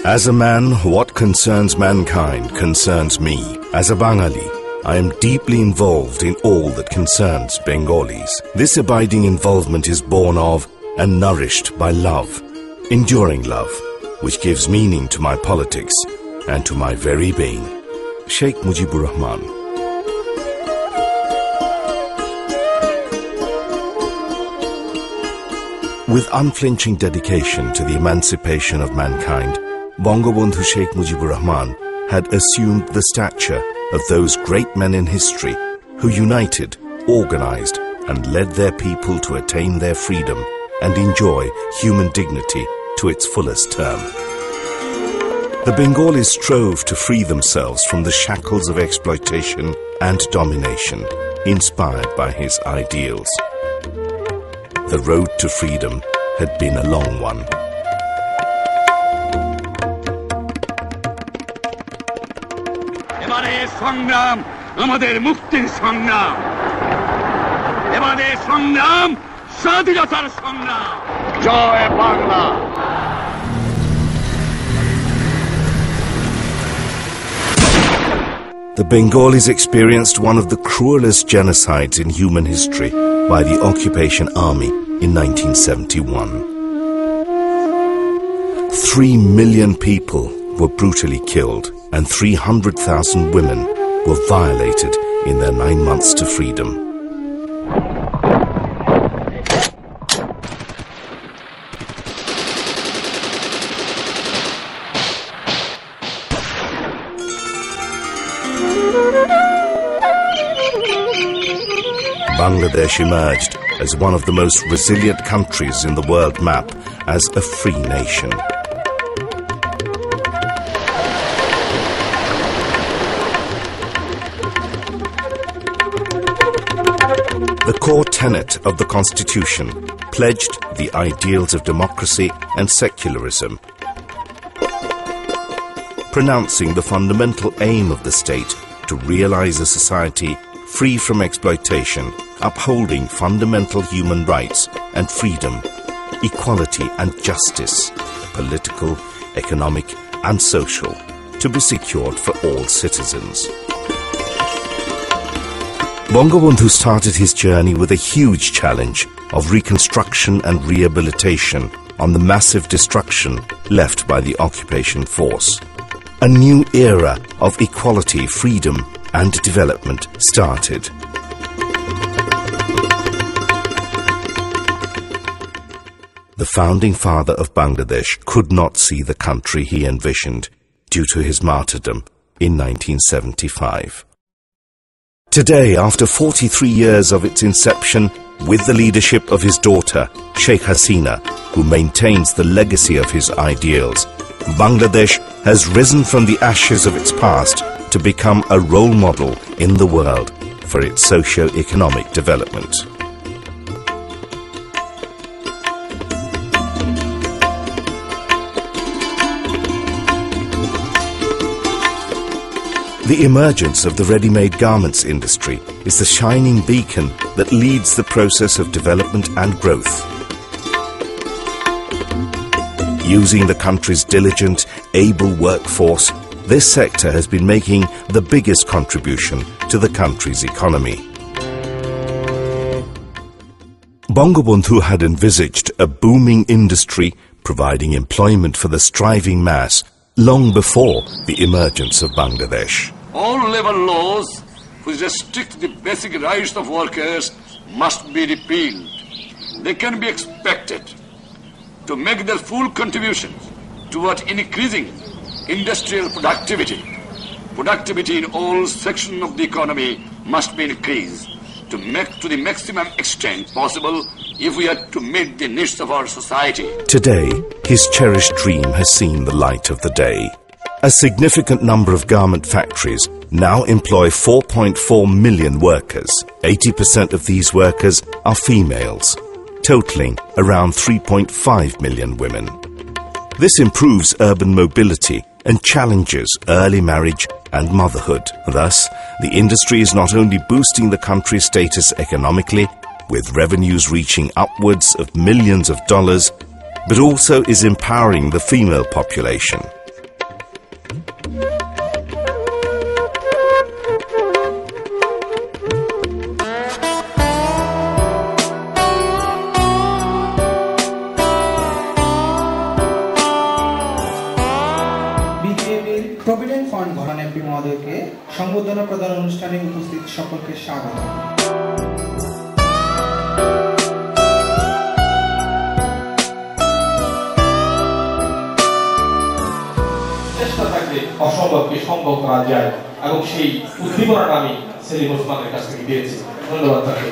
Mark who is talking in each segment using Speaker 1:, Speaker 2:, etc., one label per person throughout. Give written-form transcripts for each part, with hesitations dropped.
Speaker 1: As a man, what concerns mankind concerns me. As a Bangali, I am deeply involved in all that concerns Bengalis. This abiding involvement is born of and nourished by love, enduring love, which gives meaning to my politics and to my very being. Sheikh Mujibur Rahman. With unflinching dedication to the emancipation of mankind, Bangabandhu Sheikh Mujibur Rahman had assumed the stature of those great men in history who united, organized, and led their people to attain their freedom and enjoy human dignity to its fullest term. The Bengalis strove to free themselves from the shackles of exploitation and domination, inspired by his ideals. The road to freedom had been a long one.
Speaker 2: এবারে সংগ্রাম আমাদের মুক্তির সংগ্রাম, এবারে সংগ্রাম স্বাধীনতার সংগ্রাম। জয় Bangla.
Speaker 1: The Bengalis experienced one of the cruelest genocides in human history by the occupation army in 1971. 3 million people were brutally killed and 300,000 women were violated in their 9 months to freedom. Bangladesh emerged as one of the most resilient countries in the world map as a free nation. The core tenet of the Constitution pledged the ideals of democracy and secularism, pronouncing the fundamental aim of the state to realize a society free from exploitation, upholding fundamental human rights and freedom, equality and justice, political, economic and social, to be secured for all citizens. Bangabandhu started his journey with a huge challenge of reconstruction and rehabilitation on the massive destruction left by the occupation force. A new era of equality, freedom and development started. The founding father of Bangladesh could not see the country he envisioned due to his martyrdom in 1975. Today, after 43 years of its inception, with the leadership of his daughter, Sheikh Hasina, who maintains the legacy of his ideals, Bangladesh has risen from the ashes of its past to become a role model in the world for its socio-economic development. The emergence of the ready-made garments industry is the shining beacon that leads the process of development and growth. Using the country's diligent, able workforce, this sector has been making the biggest contribution to the country's economy. Bangabandhu had envisaged a booming industry providing employment for the striving mass long before the emergence of Bangladesh.
Speaker 2: All labor laws which restrict the basic rights of workers must be repealed. They can be expected to make their full contributions toward increasing industrial productivity. Productivity in all sections of the economy must be increased to the maximum extent possible if we are to meet the needs of our society.
Speaker 1: Today, his cherished dream has seen the light of the day. A significant number of garment factories now employ 4.4 million workers. 80% of these workers are females, totaling around 3.5 million women. This improves urban mobility and challenges early marriage and motherhood. Thus, the industry is not only boosting the country's status economically, with revenues reaching upwards of millions of dollars, but also is empowering the female population.
Speaker 3: মহোদয়কে সংবর্ধনা প্রদান অনুষ্ঠানে উপস্থিত সকলকে স্বাগত।
Speaker 4: চেষ্টা থাকলে অসম্ভবকে সম্ভব করা যায় এবং সেই উদ্দীপনাটা আমি সেলিম ওসমানের কাছ থেকে পেয়েছি। ধন্যবাদ তাকে।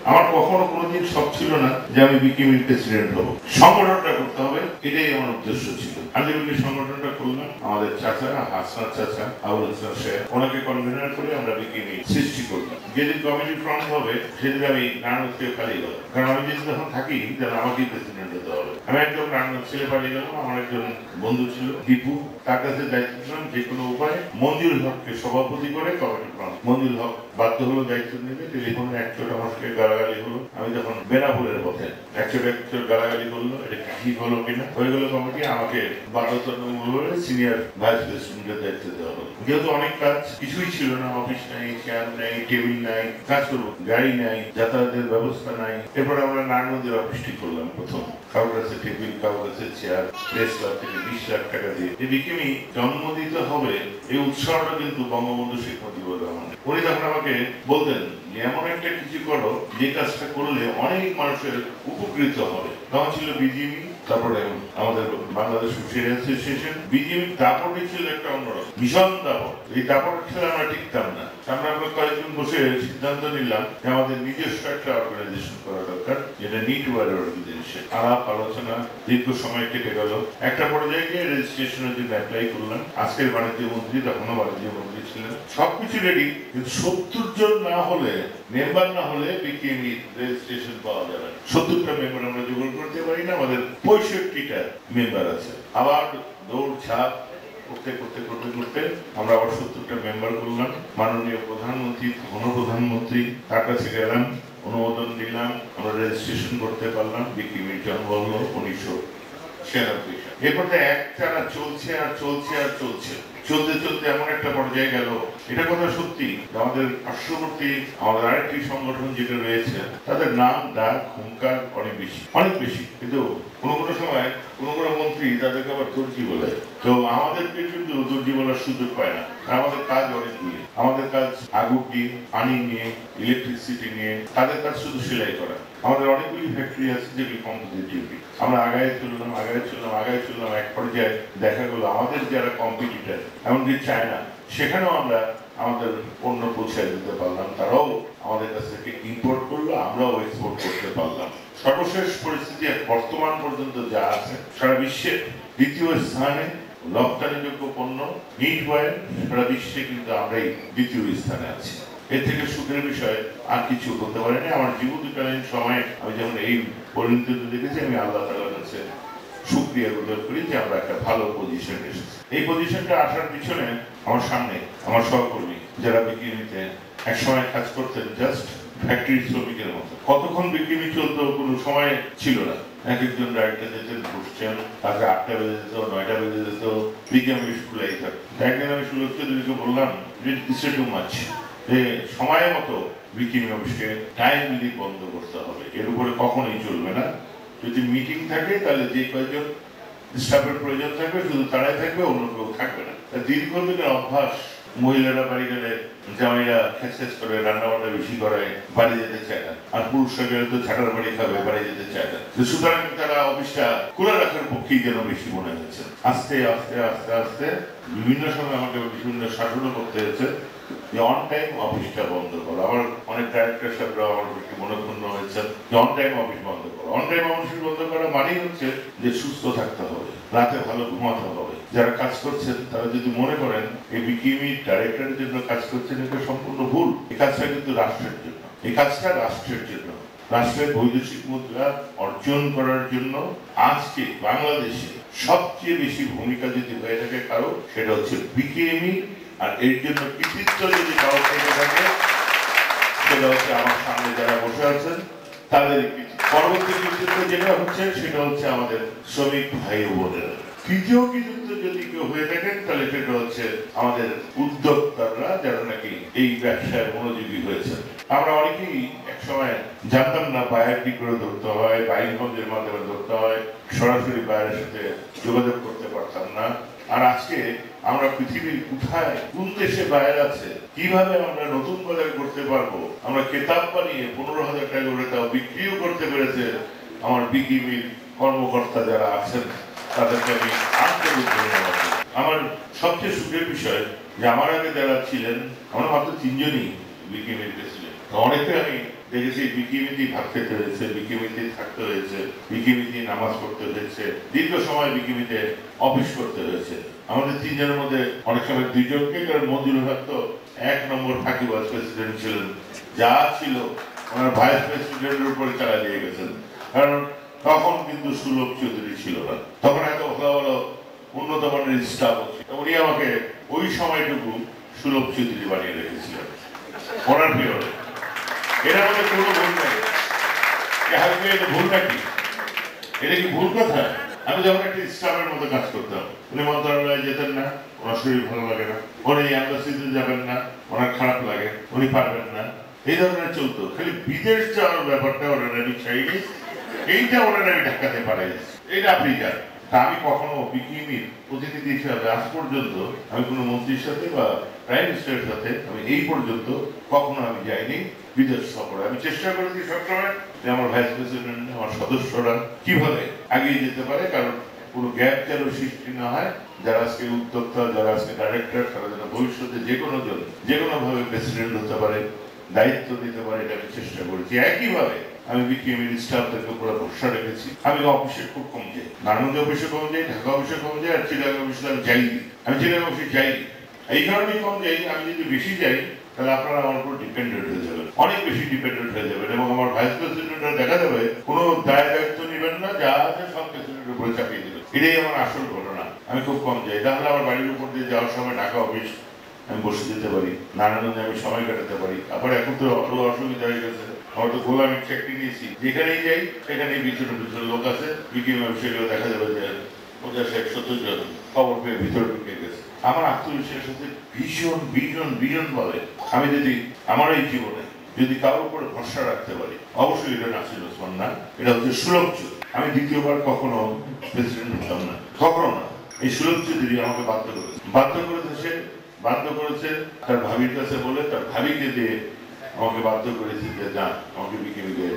Speaker 5: আমার কখনো কোনোদিন শখ ছিল না যে আমি বিকেএমএর প্রেসিডেন্ট হব। সংগঠনটা করতে হবে, এটাই আমার উদ্দেশ্য ছিল। আমি সংগঠনটা করলাম, আমাদের চাচা হাসনাত চাচা আবুল হাসান সাহেব ওনাকে কনভেনার করে আমরা বিকেএমএ সৃষ্টি করলাম। যেদিন কমিটি ফ্রন্ট হবে সেদিন আমি নারায়ণগঞ্জ থেকে পালিয়ে গেলাম, কারণ আমি যদি যখন থাকি তাহলে আমাকেই প্রেসিডেন্ট হতে হবে। আমি একদম নারায়ণগঞ্জ ছেলে পালিয়ে গেলাম। আমার একজন বন্ধু ছিল দীপু, তার কাছে দায়িত্ব দিলাম যে কোনো উপায়ে মঞ্জুর হককে সভাপতি করে কমিটি ফ্রন্ট। মঞ্জুর হক বাধ্য হলো দায়িত্ব নিতে, টেলিফোনে একচোট আমাকে গালাগালি হলো। আমি যখন বেনাপুরের পথে একচোট গালাগালি করলো, এটা ঠিক হলো কিনা, হয়ে গেল কমিটি। আমাকে বাধ্যতামূলক সিনিয়র ভাইস প্রেসিডেন্টের দায়িত্ব দেওয়া হলো। যেহেতু অনেক কাজ, কিছুই ছিল না, অফিস নাই, চেয়ার নাই, টেবিল নাই, কাজ করবো, গাড়ি নাই, যাতায়াতের ব্যবস্থা নাই। এরপরে আমরা নারায়ণগঞ্জের অফিসটি করলাম প্রথম। কারোর কাছে টেবিল, কারোর কাছে চেয়ার, প্রেস ক্লাব থেকে 20 লাখ টাকা দিয়ে এই বিকেএমই জন্ম দিতে হবে। এই উৎসাহটা কিন্তু বঙ্গবন্ধু শেখ মুজিবুর রহমান। উনি তখন আমাকে বলতেন যে এমন একটা কিছু করো যে কাজটা করলে অনেক মানুষের উপকৃত হবে। তখন ছিল বিজিএমই, তারপরে আমাদের বাংলাদেশ ফিশারি অ্যাসোসিয়েশন। বিজিএমই দাপটই ছিল একটা অন্যরকম ভীষণ দাপট। এই দাপট ছিল আমরা টিকতাম না। আমরা কয়েকজন বসে সিদ্ধান্ত নিলাম যে আমাদের নিজস্ব একটা অর্গানাইজেশন করা দরকার, যেটা নিট ওয়ার অর্গানাইজেশন। আলাপ আলোচনা দীর্ঘ সময় কেটে গেল। একটা পর্যায়ে গিয়ে রেজিস্ট্রেশনের জন্য অ্যাপ্লাই করলাম। আজকের বাণিজ্য মন্ত্রী, তখনও বাণিজ্য মন্ত্রী ছিলেন। সবকিছু রেডি, কিন্তু 70 জন না হলে, মেম্বার না হলে বিকেএমই রেজিস্ট্রেশন পাওয়া যাবে না। 70টা মেম্বার আমরা জোগাড় করতে পারি না, আমাদের 65টা মেম্বার আছে। আবার দৌড় ঝাঁপ করতে করতে করতে করতে আমরা আবার 70টা মেম্বার করলাম। মাননীয় প্রধানমন্ত্রী, প্রধানমন্ত্রী তার কাছে গেলাম, অনুমোদন দিলাম, আমরা রেজিস্ট্রেশন করতে পারলাম। বিকেএমই জন্ম হলো 1996। এরপরে একটানা চলছে আর চলছে আর চলছে। চলতে চলতে এমন একটা পর্যায়ে গেল, এটা কথা সত্যি, আমাদের পার্শ্ববর্তী আমাদের আরেকটি সংগঠন যেটা রয়েছে, তাদের নাম ডাক হুঙ্কার অনেক বেশি, কিন্তু কোনো সময় কোনো মন্ত্রী তাদেরকে আবার দর্জি বলে। তো আমাদেরকে কিন্তু দর্জি বলার সুযোগ পায় না। আমাদের কাজ অনেকগুলি। আমাদের কাজ আগুন দিয়ে, পানি নিয়ে, ইলেকট্রিসিটি নিয়ে। তাদের কাজ শুধু সেলাই করা। আমাদের অনেকগুলি ফ্যাক্টরি আছে যেগুলি কম্পিটিটিভ। আমরা আগায় চললাম। এক পর্যায়ে দেখা গেল আমাদের যারা কম্পিটিটর, এমনকি চায়না, সেখানেও আমরা আমাদের পণ্য পৌঁছায় দিতে পারলাম। তারাও আমাদের কাছ থেকে ইম্পোর্ট করলো, আমরাও এক্সপোর্ট করতে পারলাম। সর্বশেষ পরিস্থিতি বর্তমান পর্যন্ত যা আছে, সারা বিশ্বে দ্বিতীয় স্থানে রপ্তানিযোগ্য পণ্য নিট ওয়ার, সারা বিশ্বে কিন্তু আমরাই দ্বিতীয় স্থানে আছি। এর থেকে সুখের বিষয় আর কিছু হতে পারে না। আমার জীবনকালীন সময়ে আমি যখন এই পরিণতিতে দেখেছি, আমি আল্লাহ তাআলার কাছে শুকরিয়া গুজার করি যে আমরা একটা ভালো পজিশনে এসেছি। এই পজিশনটা আসার পিছনে আমার সামনে আমার সহকর্মী যারা বিকেএমইতে একসময় কাজ করতেন জাস্ট ফ্যাক্টরি শ্রমিকের মতো। কতক্ষণ বিকেএমই চলতো কোনো সময় ছিল না। এক একজন ডাইরেক্টর যেতেন, বসছেন, তাকে 8টা বেজে যেত, 9টা বেজে যেত, বিকেএমই স্কুলেই থাকতো। একদিন আমি সুলভ চৌধুরীকে বললাম ইটস টু মাচ, যে সময় মতো বিকেএমই অফিসকে টাইমলি বন্ধ করতে হবে। এর উপরে কখনোই চলবে না। যদি মিটিং থাকে তাহলে যে কয়েকজন স্টাফের প্রয়োজন থাকবে শুধু তারাই থাকবে, অন্য কেউ থাকবে না। দীর্ঘদিনের অভ্যাস। মহিলারা বাড়ি গেলে জামাইরা খেস করে রান্না বান্না বেশি করায়, বাড়ি যেতে চায় না। আর পুরুষরা গেলে তো ছাটার বাড়ি খাবে, বাড়ি যেতে চায় না। সুতরাং তারা অফিসটা খোলা রাখার পক্ষেই যেন বেশি মনে হচ্ছে। আস্তে আস্তে আস্তে আস্তে বিভিন্ন সময় আমাকে বিভিন্ন শাসনও করতে হয়েছে যে অন টাইম অফিসটা বন্ধ করো। আবার অনেক ডাইরেক্টর সাহেবরা আমার একটু মনোক্ষুণ্ণ হয়েছে যে অন টাইম অফিস বন্ধ করো। অন টাইম অফিস বন্ধ করা মানেই হচ্ছে যে সুস্থ থাকতে হবে, রাতে ভালো ঘুমাতে হবে। যারা কাজ করছেন তারা যদি মনে করেন এই বিকেএমই ডাইরেক্টরের জন্য কাজ করছেন, এটা সম্পূর্ণ ভুল। এই কাজটা কিন্তু রাষ্ট্রের জন্য, এই কাজটা রাষ্ট্রের জন্য। রাষ্ট্রের বৈদেশিক মুদ্রা অর্জন করার জন্য আজকে বাংলাদেশে সবচেয়ে বেশি ভূমিকা যদি হয়ে থাকে কারো, সেটা হচ্ছে বিকেএমই। আর এর জন্য কৃতিত্ব যদি কারো থেকে থাকে, সেটা হচ্ছে আমার সামনে যারা বসে আছেন তাদের পরবর্তী কৃতিত্ব যেটা হচ্ছে সেটা হচ্ছে আমাদের শ্রমিক ভাই ও বোনেরা। তৃতীয় কৃতিত্ব যদি কেউ হয়ে থাকেন তাহলে সেটা হচ্ছে আমাদের উদ্যোক্তারা, যারা নাকি এই ব্যবসায় মনোযোগী হয়েছেন। আমরা অনেকেই একসময় জানতাম না বায়ার কি করে ধরতে হয়, বাইং ফোনের মাধ্যমে ধরতে হয়, সরাসরি বায়ারের সাথে যোগাযোগ করতে পারতাম না। আর আজকে আমরা পৃথিবীর কোথায় কোন দেশে বাইরে আছে, কিভাবে আমরা নতুন বাজার করতে পারবো, আমরা কেতাব বানিয়ে 15,000 টাকা করে তাও বিক্রিও করতে পেরেছে আমার বিকিমির কর্মকর্তা যারা আছেন, তাদেরকে আমি আন্তরিক ধন্যবাদ। আমার সবচেয়ে সুখের বিষয় যে আমার আগে যারা ছিলেন, আমরা মাত্র 3 জনই বিকিমিতে ছিলেন। অনেকে আমি দেখেছি বিকিমিতে ভাত খেতে হয়েছে, বিকিমিতে থাকতে হয়েছে, বিকিমিতে নামাজ পড়তে হয়েছে, দীর্ঘ সময় বিকিমিতে অফিস করতে হয়েছে। আমাদের 3 জনের মধ্যে অনেক সময় 2 জনকে, কারণ মঞ্জুর হক তো 1 নম্বর ফাঁকিবাজ প্রেসিডেন্ট ছিলেন, যা ছিল ওনার ভাইস প্রেসিডেন্টের উপরে চালা দিয়ে গেছেন। কারণ তখন কিন্তু সুলভ চৌধুরী ছিল না, তখন এত ভালো ভালো উন্নত মানের স্টাফ হচ্ছে। উনি আমাকে ওই সময়টুকু সুলভ চৌধুরী বানিয়ে রেখেছিলেন ওনার পিরিয়ডে। এর মধ্যে কোনো ভুল নেই, এটা ভুল নাকি? এটা কি ভুল কথা? আমি যখন একটা স্টাফের মতো কাজ করতাম, উনি মন্ত্রণালয়ে যেতেন না, ওনার শরীর ভালো লাগে না, উনি অ্যাম্বাসিতে যাবেন না, ওনার খারাপ লাগে, উনি পারবেন না, এই ধরনের চলতো। খালি বিদেশ যাওয়ার ব্যাপারটা ওনার আমি চাইনি, এইটা ওনার আমি ঢাকাতে পাঠাই, এইটা আপনি যান। তা আমি কখনো বিকিমির প্রতিনিধি হিসাবে আজ পর্যন্ত আমি কোনো মন্ত্রীর সাথে বা প্রাইম মিনিস্টারের সাথে আমি এই পর্যন্ত কখনো আমি যাইনি বিদেশ সফরে। আমি চেষ্টা করেছি সবসময় যে আমার ভাইস প্রেসিডেন্ট, আমার সদস্যরা কিভাবে এগিয়ে যেতে পারে, কারণ কোনো গ্যাপ যেন সৃষ্টি না হয়। যারা আজকে উদ্যোক্তা, যারা আজকে ডাইরেক্টর, তারা যেন ভবিষ্যতে যে কোনো ভাবে প্রেসিডেন্ট হতে পারে, দায়িত্ব দিতে পারে, এটা আমি চেষ্টা করেছি। একইভাবে আমি বিকিএমের স্টাফদেরকে পুরো ভরসা রেখেছি। আমি অফিসে খুব কম যাই, নারায়ণগঞ্জ অফিসে কম যাই, ঢাকা অফিসে কম যাই, আর চিটাগাং অফিসে আমি যাইনি। আমি চিটাগাং অফিসে যাইনি এই কারণেই কম যাই, আমি যদি বেশি যাই তাহলে আপনারা আমার উপর ডিপেন্ডেন্ট হয়ে যাবেন, অনেক বেশি ডিপেন্ডেন্ট হয়ে যাবেন, এবং আমার ভাইস প্রেসিডেন্টরা দেখা যাবে কোনো দায়িত্ব নেবেন না, যা আছে সব প্রেসিডেন্টের উপরে চাপিয়ে দেবেন। এটাই আমার আসল ঘটনা। আমি খুব কম যাই, তাহলে আমার বাড়ির উপর দিয়ে যাওয়ার সময় ঢাকা অফিস আমি বসে যেতে পারি, নারায়ণগঞ্জে আমি সময় কাটাতে পারি। আবার এখন তো অসুবিধা হয়ে গেছে, হয়তো গোলামি চাকরি নিয়েছি, যেখানেই যাই সেখানেই পিছনে পিছনে লোক আছে। বিকিএম সেগুলো দেখা যাবে যে 50-70 জন খবর পেয়ে ভিতরে ঢুকে গেছে। আমার আত্মবিশ্বাস হচ্ছে ভীষণ ভাবে আমি যদি আমার এই জীবনে যদি কারোর উপরে ভরসা রাখতে পারি, অবশ্যই এটা নাসির ওসমান না, এটা হচ্ছে সুলভ চৌধুরী। আমি দ্বিতীয়বার কখনো প্রেসিডেন্ট হতাম না, কখনো না। এই সুলভ চৌধুরী আমাকে বাধ্য করেছে তার ভাবির কাছে বলে, তার ভাবিকে দিয়ে আমাকে বাধ্য করেছে যে না, আমাকে বিকেবিকে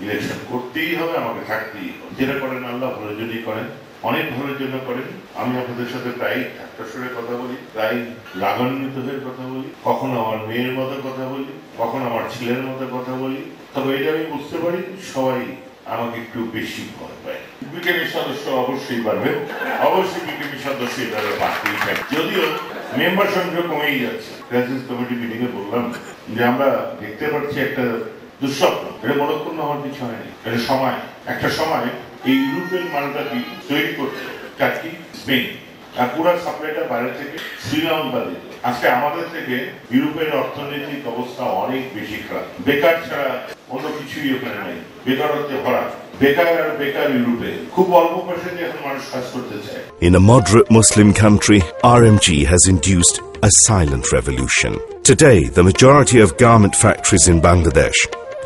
Speaker 5: ইলেকশন করতেই হবে, আমাকে থাকতেই হবে। যেটা করেন আল্লাহ ভালোর জন্যই করেন, অনেক ভালোর জন্য করেন। আমি আপনাদের সাথে প্রায় একটা সুরে কথা বলি, প্রায় লাগান্বিত হয়ে কথা বলি, কখনো আমার মেয়ের মতো কথা বলি, কখনো আমার ছেলের মতো কথা বলি। তবে এটা আমি বুঝতে পারি সবাই আমাকে একটু বেশি ভয় পায়। বিকেবির সদস্য অবশ্যই বাড়বে, অবশ্যই বিকেবির সদস্য এভাবে বাড়তেই থাকে, যদিও মেম্বার সংখ্যা কমেই যাচ্ছে। ক্রাইসিস কমিটি মিটিং এ বললাম যে আমরা দেখতে পাচ্ছি একটা দুঃস্বপ্ন, এটা মনক্ষুণ্ণ হওয়ার কিছু হয়নি, এটা সময়। একটা সময় এই ইউরোপিয়ান মালটা তৈরি করছে টার্কি, স্পেন, আর পুরো সাপ্লাইটা বাইরে থেকে শ্রীলঙ্কা দিত। আজকে আমাদের থেকে ইউরোপের অর্থনৈতিক অবস্থা অনেক বেশি খারাপ, বেকার ছাড়া অন্য কিছুই ওখানে নেই, বেকারত্বে ভরা, বেকার ইউরোপে খুব অল্প পয়সাতে এখন মানুষ কাজ করতে চায়।
Speaker 1: In a moderate Muslim country, RMG has induced a silent revolution. Today, the majority of garment factories in Bangladesh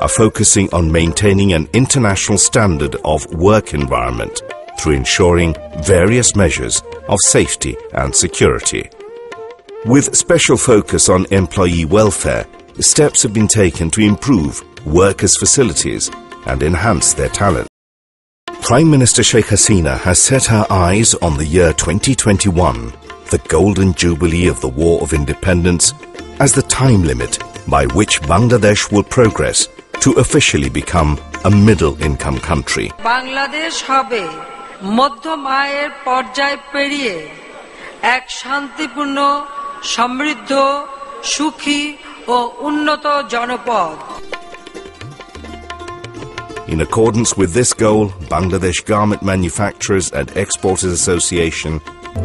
Speaker 1: are focusing on maintaining an international standard of work environment through ensuring various measures of safety and security. With special focus on employee welfare, steps have been taken to improve workers' facilities and enhance their talent. Prime Minister Sheikh Hasina has set her eyes on the year 2021, the golden jubilee of the War of Independence, as the time limit by which Bangladesh will progress to officially become a middle-income country.
Speaker 6: Bangladesh হবে মধ্যম আয়ের পর্যায় পেরিয়ে এক শান্তিপূর্ণ, সমৃদ্ধ, সুখী ও উন্নত জনপদ।
Speaker 1: In accordance with this goal, Bangladesh Garment Manufacturers and Exporters Association,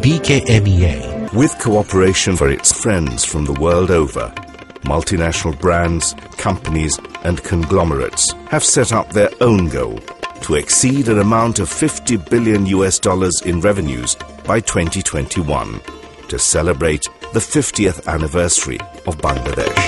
Speaker 7: BKMEA,
Speaker 1: with cooperation for its friends from the world over, multinational brands, companies and conglomerates have set up their own goal to exceed an amount of $50 billion in revenues by 2021 to celebrate the 50th anniversary of Bangladesh.